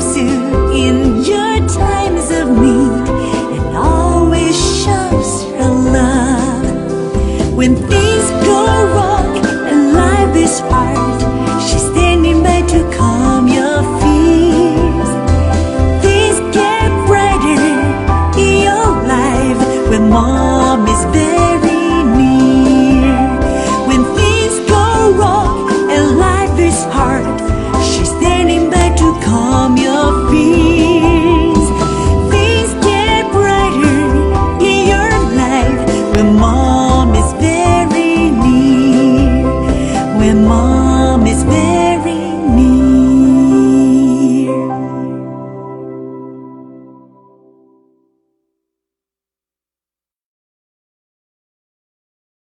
loves you in your times of need and always shows her love. When things go wrong and life is hard, she's standing by to calm your fears. Things get brighter in your life when mom is very near. When things go wrong and life is hard, she's standing by to calm your fears. Things get brighter in your life when mom is very near. When mom is very